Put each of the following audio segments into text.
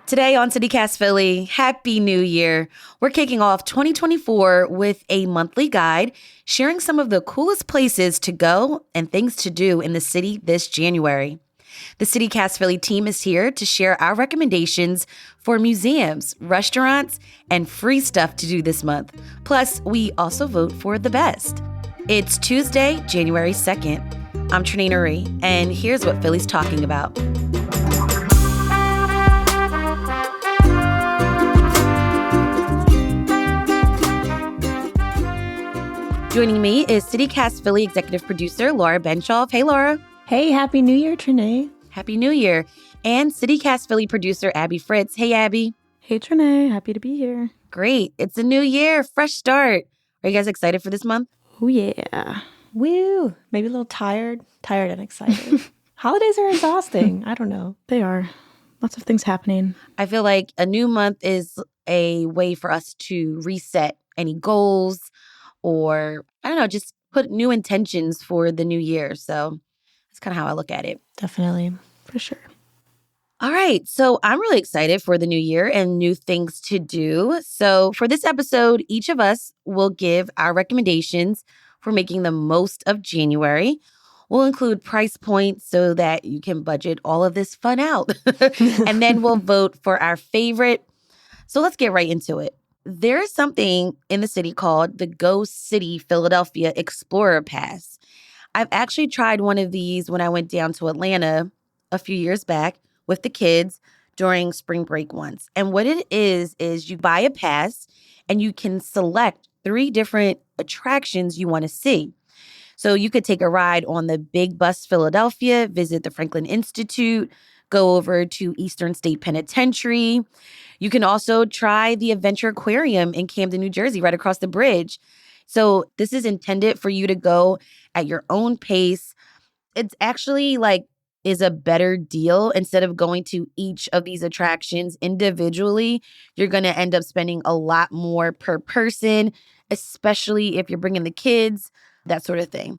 Today on CityCast Philly, Happy New Year. We're kicking off 2024 with a monthly guide sharing some of the coolest places to go and things to do in the city this January. The CityCast Philly team is here to share our recommendations for museums, restaurants, and free stuff to do this month. Plus, we also vote for the best. It's Tuesday, January 2nd. I'm Trinae Marie, and here's what Philly's talking about. Joining me is CityCast Philly executive producer Laura Benshoff. Hey, Laura. Hey, Happy New Year, Trinae. Happy New Year. And CityCast Philly producer Abby Fritz. Hey, Abby. Hey, Trinae. Happy to be here. Great. It's a new year, fresh start. Are you guys excited for this month? Oh, yeah. Woo. Maybe a little tired and excited. Holidays are exhausting. I don't know. They are. Lots of things happening. I feel like a new month is a way for us to reset any goals or, I don't know, just put new intentions for the new year. So that's kind of how I look at it. Definitely. For sure. All right. So I'm really excited for the new year and new things to do. So for this episode, each of us will give our recommendations for making the most of January. We'll include price points so that you can budget all of this fun out. And then we'll vote for our favorite. So let's get right into it. There's something in the city called the Go City Philadelphia Explorer Pass. I've actually tried one of these when I went down to Atlanta a few years back with the kids during spring break once. And what it is you buy a pass and you can select 3 different attractions you want to see. So you could take a ride on the Big Bus Philadelphia, visit the Franklin Institute, go over to Eastern State Penitentiary. You can also try the Adventure Aquarium in Camden, New Jersey, right across the bridge. So this is intended for you to go at your own pace. It's actually is a better deal. Instead of going to each of these attractions individually, you're going to end up spending a lot more per person, especially if you're bringing the kids, that sort of thing.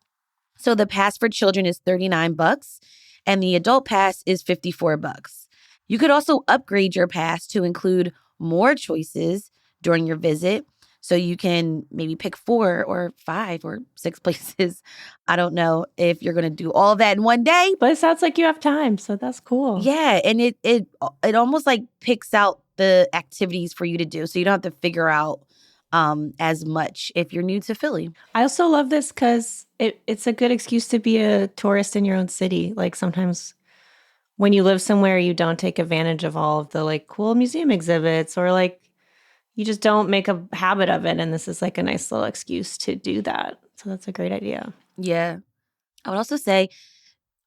So the pass for children is $39 and the adult pass is $54. You could also upgrade your pass to include more choices during your visit. So you can maybe pick 4 or 5 or 6 places. I don't know if you're going to do all of that in one day. But it sounds like you have time, so that's cool. Yeah, and it almost picks out the activities for you to do. So you don't have to figure out as much if you're new to Philly. I also love this because it's a good excuse to be a tourist in your own city. Like sometimes when you live somewhere, you don't take advantage of all of the cool museum exhibits or you just don't make a habit of it. And this is a nice little excuse to do that. So that's a great idea. Yeah. I would also say,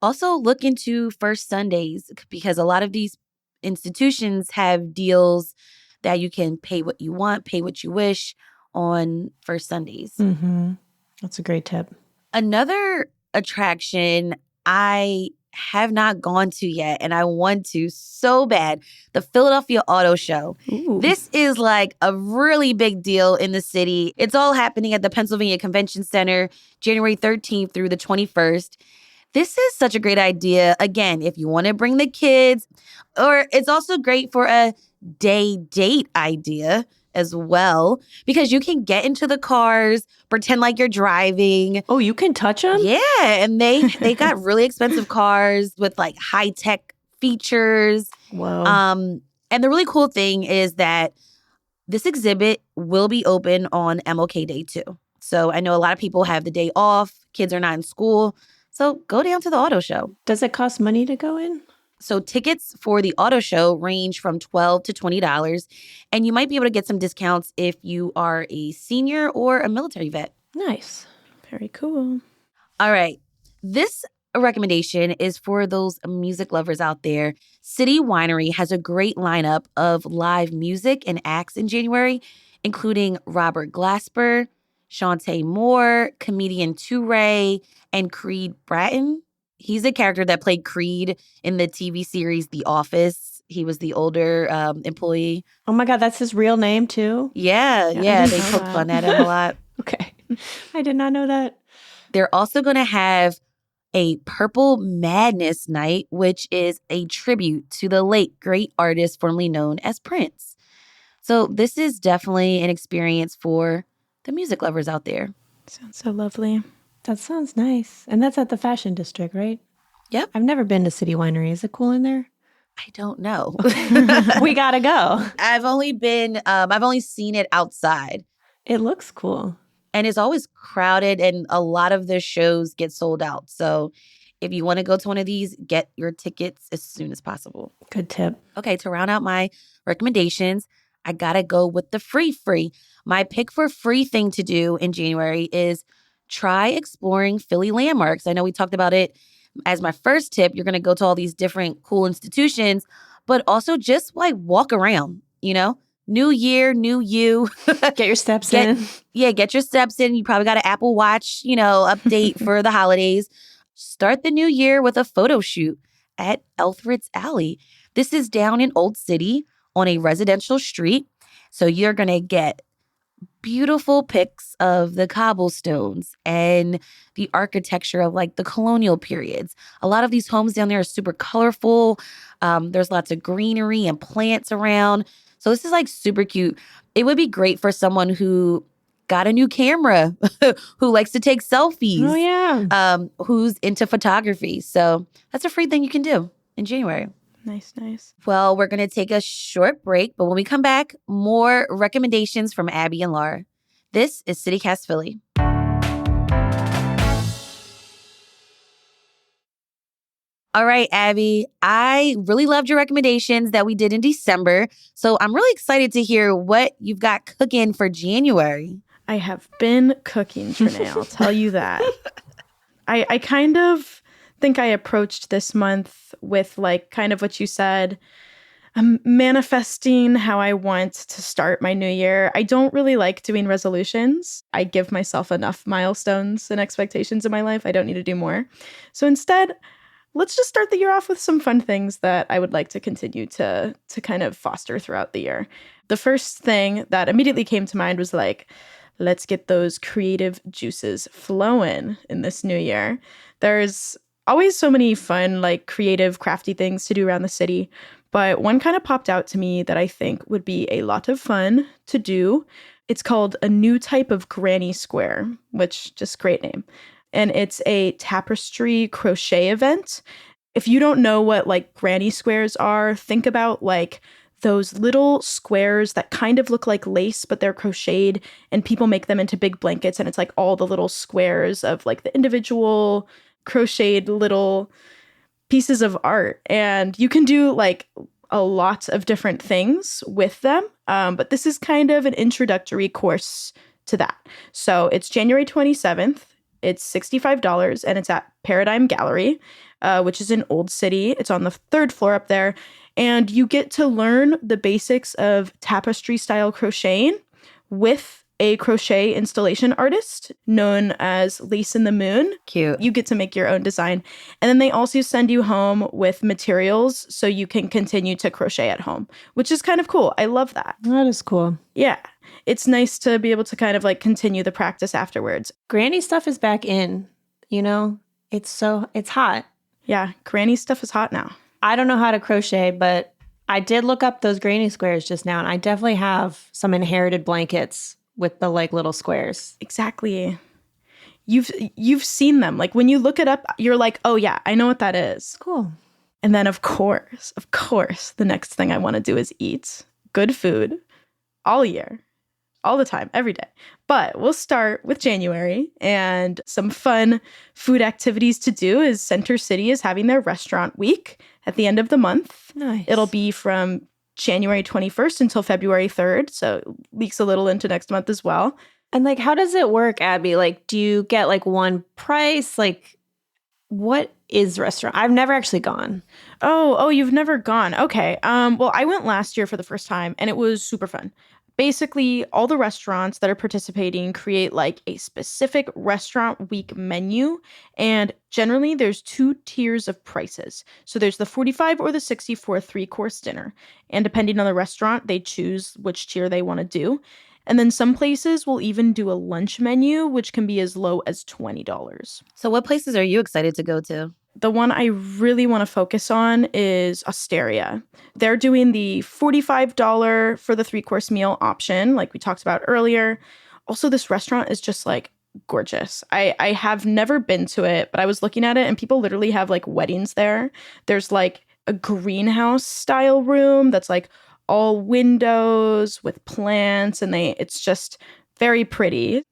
look into First Sundays because a lot of these institutions have deals that you can pay what you want, pay what you wish on First Sundays. Mm-hmm. That's a great tip. Another attraction I have not gone to yet, and I want to so bad, the Philadelphia Auto Show. Ooh. This is a really big deal in the city. It's all happening at the Pennsylvania Convention Center, January 13th through the 21st. This is such a great idea. Again, if you want to bring the kids, or it's also great for a day date idea as well, because you can get into the cars, pretend like you're driving. Oh, you can touch them? Yeah, and they got really expensive cars with high-tech features. Whoa. And the really cool thing is that this exhibit will be open on MLK Day too. So I know a lot of people have the day off, kids are not in school, so go down to the auto show. Does it cost money to go in? So tickets for the auto show range from $12 to $20, and you might be able to get some discounts if you are a senior or a military vet. Nice. Very cool. All right. This recommendation is for those music lovers out there. City Winery has a great lineup of live music and acts in January, including Robert Glasper, Shantae Moore, comedian Touré, and Creed Bratton. He's a character that played Creed in the TV series The Office. He was the older employee. Oh my God, that's his real name too? Yeah. They poke fun at him a lot. Okay. I did not know that. They're also going to have a Purple Madness night, which is a tribute to the late great artist formerly known as Prince. So, this is definitely an experience for the music lovers out there. Sounds so lovely. That sounds nice. And that's at the Fashion District, right? Yep. I've never been to City Winery. Is it cool in there? I don't know. We gotta go. I've only seen it outside. It looks cool. And it's always crowded, and a lot of the shows get sold out. So if you want to go to one of these, get your tickets as soon as possible. Good tip. Okay, to round out my recommendations, I gotta go with the free. My pick for free thing to do in January is try exploring Philly landmarks. I know we talked about it as my first tip. You're gonna go to all these different cool institutions, but also just like walk around, New year, new you. Get your steps in. Get your steps in. You probably got an Apple Watch, update for the holidays. Start the new year with a photo shoot at Elthridge Alley. This is down in Old City on a residential street. So you're going to get beautiful pics of the cobblestones and the architecture of like the colonial periods. A lot of these homes down there are super colorful. There's lots of greenery and plants around. So this is like super cute. It would be great for someone who got a new camera, who likes to take selfies. Oh, yeah. Who's into photography. So that's a free thing you can do in January. Nice. Well, we're going to take a short break, but when we come back, more recommendations from Abby and Laura. This is CityCast Philly. All right, Abby, I really loved your recommendations that we did in December. So I'm really excited to hear what you've got cooking for January. I have been cooking, Trinae, I'll tell you that. I kind of think I approached this month with like kind of what you said. I'm manifesting how I want to start my new year. I don't really like doing resolutions. I give myself enough milestones and expectations in my life. I don't need to do more. So instead, let's just start the year off with some fun things that I would like to continue to kind of foster throughout the year. The first thing that immediately came to mind was like, let's get those creative juices flowing in this new year. There's always so many fun, like creative, crafty things to do around the city. But one kind of popped out to me that I think would be a lot of fun to do. It's called a new type of granny square, which just great name. And it's a tapestry crochet event. If you don't know what like granny squares are, think about like those little squares that kind of look like lace, but they're crocheted and people make them into big blankets. And it's like all the little squares of like the individual crocheted little pieces of art. And you can do like a lot of different things with them. But this is kind of an introductory course to that. So it's January 27th. It's $65 and it's at Paradigm Gallery, which is in Old City. It's on the third floor up there. And you get to learn the basics of tapestry style crocheting with a crochet installation artist known as Lace in the Moon. Cute. You get to make your own design. And then they also send you home with materials so you can continue to crochet at home, which is kind of cool. I love that. That is cool. Yeah. It's nice to be able to kind of like continue the practice afterwards. Granny stuff is back in, it's hot. Yeah. Granny stuff is hot now. I don't know how to crochet, but I did look up those granny squares just now, and I definitely have some inherited blankets with the like little squares. Exactly. You've seen them. Like when you look it up, you're like, oh yeah, I know what that is. Cool. And then of course, the next thing I want to do is eat good food all year, all the time, every day. But we'll start with January, and some fun food activities to do is Center City is having their restaurant week at the end of the month. Nice. It'll be from January 21st until February 3rd. So it leaks a little into next month as well. And like, how does it work, Abby? Like, do you get like one price? Like, what is restaurant? I've never actually gone. Oh, you've never gone. Okay. Well, I went last year for the first time and it was super fun. Basically, all the restaurants that are participating create like a specific restaurant week menu. And generally, there's 2 tiers of prices. So there's the 45 or the 64 3-course dinner. And depending on the restaurant, they choose which tier they want to do. And then some places will even do a lunch menu, which can be as low as $20. So what places are you excited to go to? The one I really want to focus on is Osteria. They're doing the $45 for the 3-course meal option, like we talked about earlier. Also, this restaurant is just like gorgeous. I have never been to it, but I was looking at it and people literally have like weddings there. There's like a greenhouse style room that's like all windows with plants, and it's just very pretty.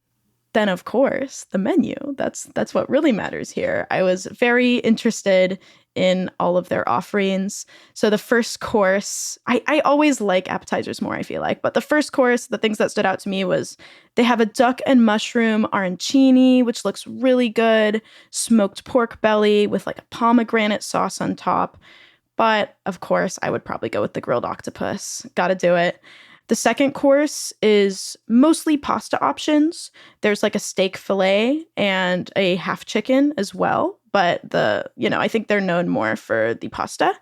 Then, of course, the menu. That's what really matters here. I was very interested in all of their offerings. So the first course, I always like appetizers more, I feel like. But the first course, the things that stood out to me was they have a duck and mushroom arancini, which looks really good, smoked pork belly with like a pomegranate sauce on top. But, of course, I would probably go with the grilled octopus. Gotta do it. The second course is mostly pasta options. There's like a steak fillet and a half chicken as well. But I think they're known more for the pasta.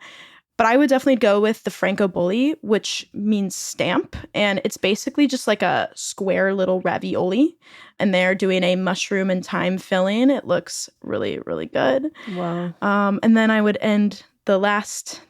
But I would definitely go with the francobolli, which means stamp. And it's basically just like a square little ravioli. And they're doing a mushroom and thyme filling. It looks really, really good. Wow. And then I would end the last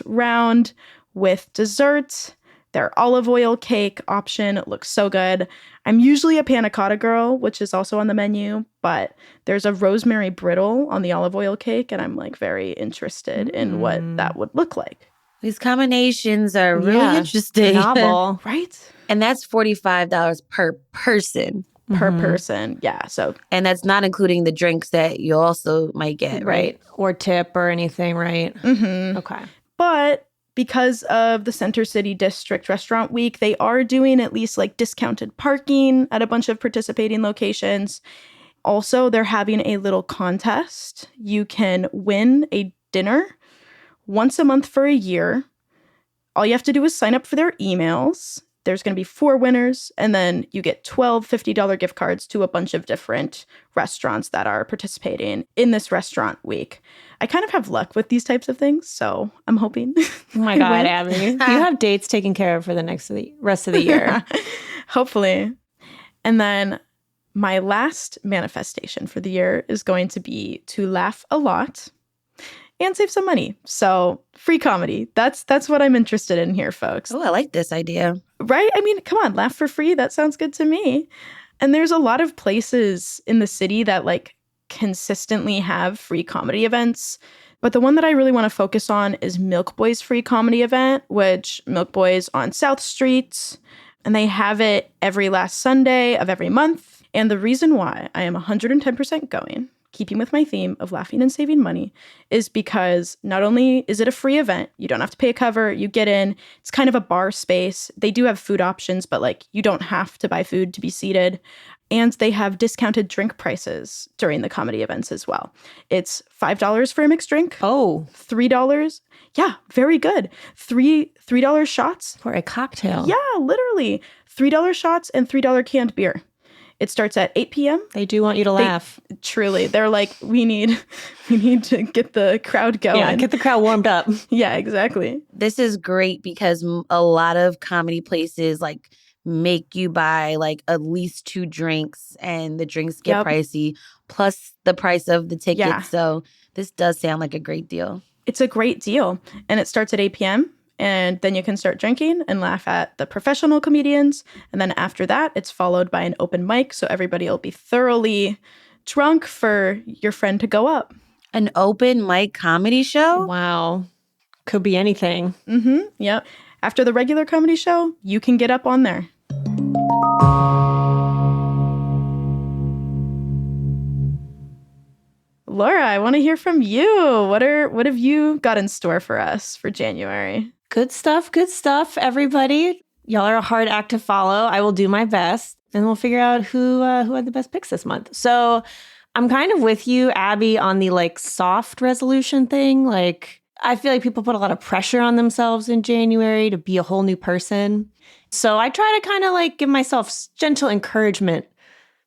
round with dessert. Their olive oil cake option looks so good. I'm usually a panna cotta girl, which is also on the menu, but there's a rosemary brittle on the olive oil cake, and I'm like very interested in what that would look like. These combinations are really interesting. Novel. Right? And that's $45 per person. Per person. Yeah. So, And that's not including the drinks that you also might get, right? Or tip or anything, right? Okay. but because of the Center City District Restaurant Week, they are doing at least like discounted parking at a bunch of participating locations. Also, they're having a little contest. You can win a dinner once a month for a year. All you have to do is sign up for their emails. There's going to be 4 winners, and then you get 12 $50 gift cards to a bunch of different restaurants that are participating in this restaurant week. I kind of have luck with these types of things, so I'm hoping. Oh my God, Abby. You have dates taken care of for the rest of the year. Hopefully. And then my last manifestation for the year is going to be to laugh a lot and save some money. So free comedy. That's what I'm interested in here, folks. Oh, I like this idea. Right? I mean, come on, laugh for free. That sounds good to me. And there's a lot of places in the city that like consistently have free comedy events. But the one that I really want to focus on is Milk Boy's free comedy event, which Milk Boy's on South Street. And they have it every last Sunday of every month. And the reason why I am 110% going, keeping with my theme of laughing and saving money, is because not only is it a free event, you don't have to pay a cover, you get in, it's kind of a bar space. They do have food options, but like you don't have to buy food to be seated. And they have discounted drink prices during the comedy events as well. It's $5 for a mixed drink. Oh. $3. Yeah, very good. $3 shots. For a cocktail. Yeah, literally. $3 shots and $3 canned beer. It starts at 8 p.m. They do want you to laugh. Truly. They're like, we need to get the crowd going. Yeah, get the crowd warmed up. Yeah, exactly. This is great because a lot of comedy places like make you buy like at least 2 drinks, and the drinks get pricey plus the price of the ticket. Yeah. So this does sound like a great deal. It's a great deal. And it starts at 8 p.m. And then you can start drinking and laugh at the professional comedians. And then after that, it's followed by an open mic. So everybody will be thoroughly drunk for your friend to go up. An open mic comedy show? Wow. Could be anything. Yep. After the regular comedy show, you can get up on there. Laura, I want to hear from you. What have you got in store for us for January? Good stuff, everybody. Y'all are a hard act to follow. I will do my best, and we'll figure out who had the best picks this month. So I'm kind of with you, Abby, on the like soft resolution thing. Like, I feel like people put a lot of pressure on themselves in January to be a whole new person. So I try to kind of like give myself gentle encouragement,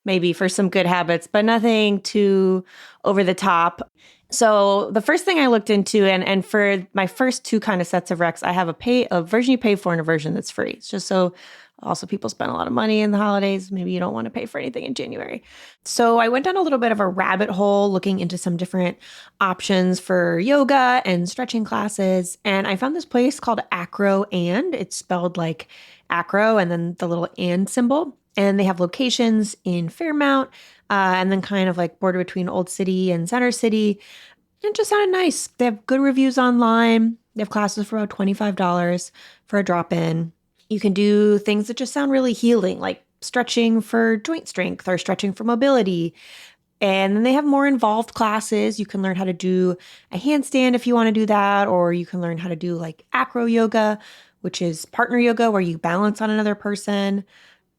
maybe for some good habits, but nothing too over the top. So the first thing I looked into, and for my first two kind of sets of recs, I have a version you pay for and a version that's free. It's just so also people spend a lot of money in the holidays. Maybe you don't want to pay for anything in January. So I went down a little bit of a rabbit hole looking into some different options for yoga and stretching classes. And I found this place called Acro and. It's spelled like acro and then the little and symbol. And they have locations in Fairmount and then kind of like border between Old City and Center City. It just sounded nice. They have good reviews online. They have classes for about $25 for a drop-in. You can do things that just sound really healing, like stretching for joint strength or stretching for mobility. And then they have more involved classes. You can learn how to do a handstand if you want to do that, or you can learn how to do like acro yoga, which is partner yoga where you balance on another person.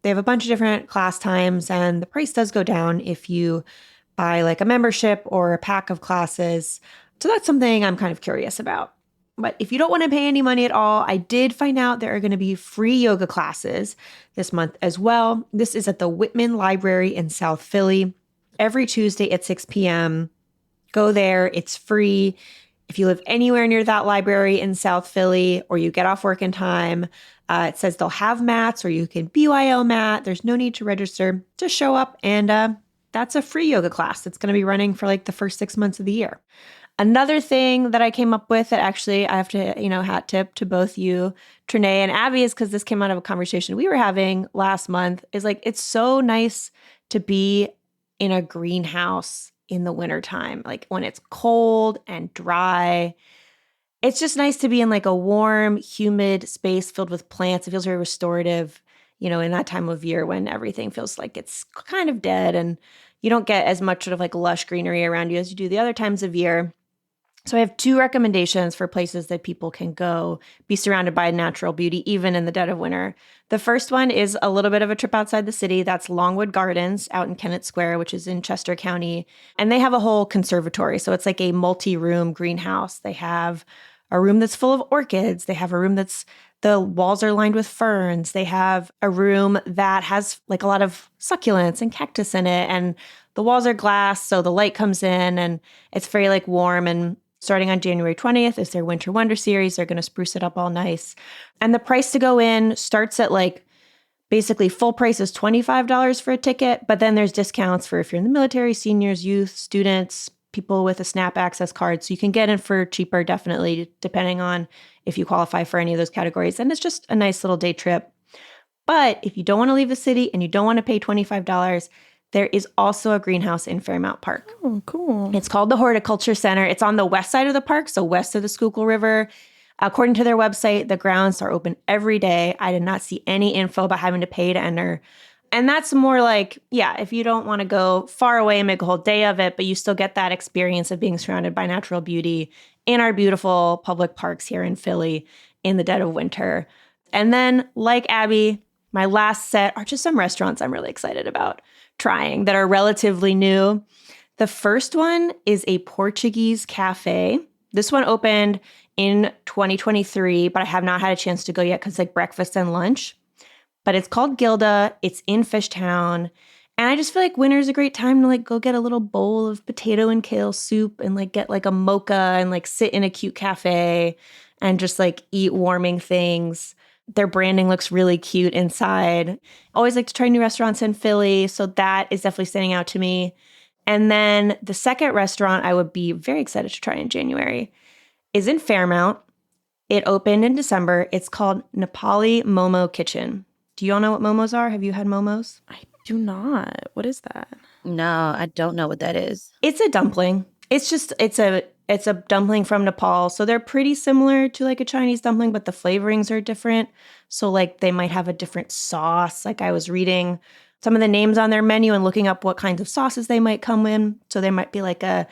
They have a bunch of different class times, and the price does go down if you buy like a membership or a pack of classes. So that's something I'm kind of curious about. But if you don't want to pay any money at all, I did find out there are going to be free yoga classes this month as well. This is at the Whitman Library in South Philly every Tuesday at 6 p.m. Go there. It's free. If you live anywhere near that library in South Philly or you get off work in time, it says they'll have mats or you can BYO mat. There's no need to register. Just show up and that's a free yoga class that's going to be running for like the first 6 months of the year. Another thing that I came up with that actually I have to, hat tip to both you, Trinae and Abby, is because this came out of a conversation we were having last month, is like it's so nice to be in a greenhouse in the wintertime, like when it's cold and dry. It's just nice to be in like a warm, humid space filled with plants. It feels very restorative, in that time of year when everything feels like it's kind of dead and you don't get as much sort of like lush greenery around you as you do the other times of year. So I have two recommendations for places that people can go be surrounded by natural beauty, even in the dead of winter. The first one is a little bit of a trip outside the city. That's Longwood Gardens out in Kennett Square, which is in Chester County. And they have a whole conservatory. So it's like a multi-room greenhouse. They have a room that's full of orchids. They have a room the walls are lined with ferns. They have a room that has like a lot of succulents and cactus in it. And the walls are glass, so the light comes in and it's very like warm. And starting on January 20th is their Winter Wonder series. They're going to spruce it up all nice. And the price to go in starts at like basically full price is $25 for a ticket, but then there's discounts for if you're in the military, seniors, youth, students, people with a SNAP access card. So you can get in for cheaper, definitely, depending on if you qualify for any of those categories. And it's just a nice little day trip. But if you don't want to leave the city and you don't want to pay $25, there is also a greenhouse in Fairmount Park. Oh, cool. It's called the Horticulture Center. It's on the west side of the park, so west of the Schuylkill River. According to their website, the grounds are open every day. I did not see any info about having to pay to enter. And that's more like, if you don't want to go far away and make a whole day of it, but you still get that experience of being surrounded by natural beauty in our beautiful public parks here in Philly in the dead of winter. And then, like Abby, my last set are just some restaurants I'm really excited about trying that are relatively new. The first one is a Portuguese cafe. This one opened in 2023, but I have not had a chance to go yet because it's like breakfast and lunch. But it's called Gilda. It's in Fishtown. And I just feel like winter is a great time to like go get a little bowl of potato and kale soup and like get like a mocha and like sit in a cute cafe and just like eat warming things. Their branding looks really cute inside. Always like to try new restaurants in Philly. So that is definitely standing out to me. And then the second restaurant I would be very excited to try in January is in Fairmount. It opened in December. It's called Nepali Momo Kitchen. Do you all know what momos are? Have you had momos? I do not. What is that? No, I don't know what that is. It's a dumpling. It's a dumpling from Nepal. So they're pretty similar to like a Chinese dumpling, but the flavorings are different. So like they might have a different sauce. Like I was reading some of the names on their menu and looking up what kinds of sauces they might come in. So there might be like a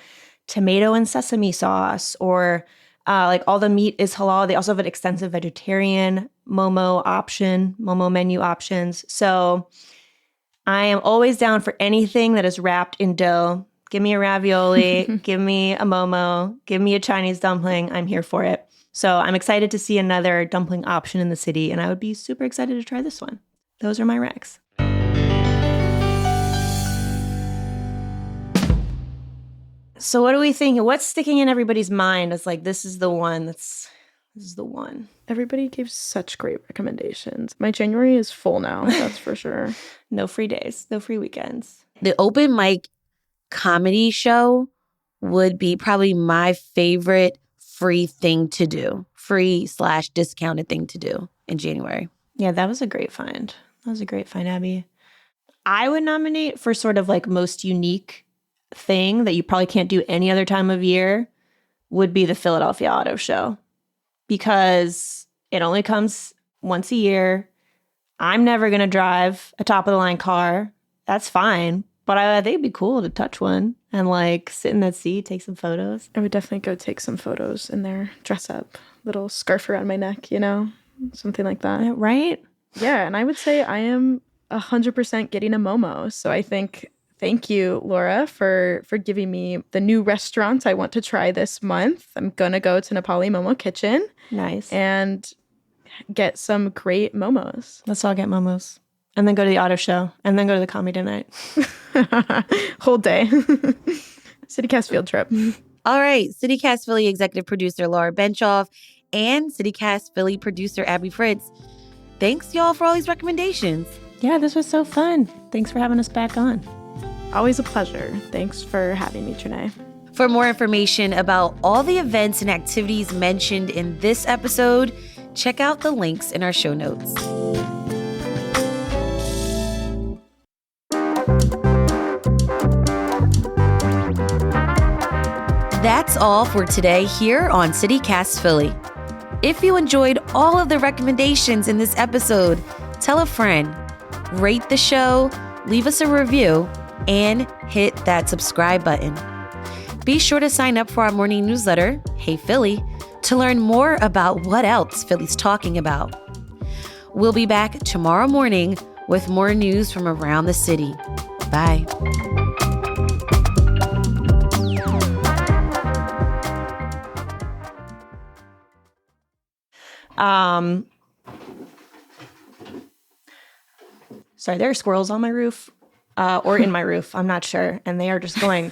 tomato and sesame sauce or like all the meat is halal. They also have an extensive vegetarian momo menu options. So I am always down for anything that is wrapped in dough. Give me a ravioli, give me a momo, give me a Chinese dumpling. I'm here for it. So I'm excited to see another dumpling option in the city, and I would be super excited to try this one. Those are my recs. So what are we thinking? What's sticking in everybody's mind as like, this is the one. This is the one. Everybody gave such great recommendations. My January is full now, that's for sure. No free days, no free weekends. The open mic comedy show would be probably my favorite free thing to do, free/discounted thing to do in January. Yeah, that was a great find. That was a great find, Abby. I would nominate for sort of like most unique thing that you probably can't do any other time of year would be the Philadelphia Auto Show, because it only comes once a year. I'm never going to drive a top of the line car. That's fine. But I think it'd be cool to touch one and like sit in that seat, take some photos. I would definitely go take some photos in there, dress up, little scarf around my neck, you know, something like that. Right? Yeah, and I would say I am 100% getting a Momo. So I think thank you, Laura, for giving me the new restaurant I want to try this month. I'm going to go to Nepali Momo Kitchen. Nice. And get some great momos. Let's all get momos. And then go to the auto show. And then go to the comedy night. Whole day. CityCast field trip. All right. CityCast Philly executive producer Laura Benchoff and CityCast Philly producer Abby Fritz. Thanks, y'all, for all these recommendations. Yeah, this was so fun. Thanks for having us back on. Always a pleasure. Thanks for having me, Trinae. For more information about all the events and activities mentioned in this episode, check out the links in our show notes. That's all for today here on CityCast Philly. If you enjoyed all of the recommendations in this episode, tell a friend, rate the show, leave us a review, and hit that subscribe button. Be sure to sign up for our morning newsletter, Hey Philly, to learn more about what else Philly's talking about. We'll be back tomorrow morning with more news from around the city. Bye. Sorry, there are squirrels on my roof or in my roof. I'm not sure. And they are just going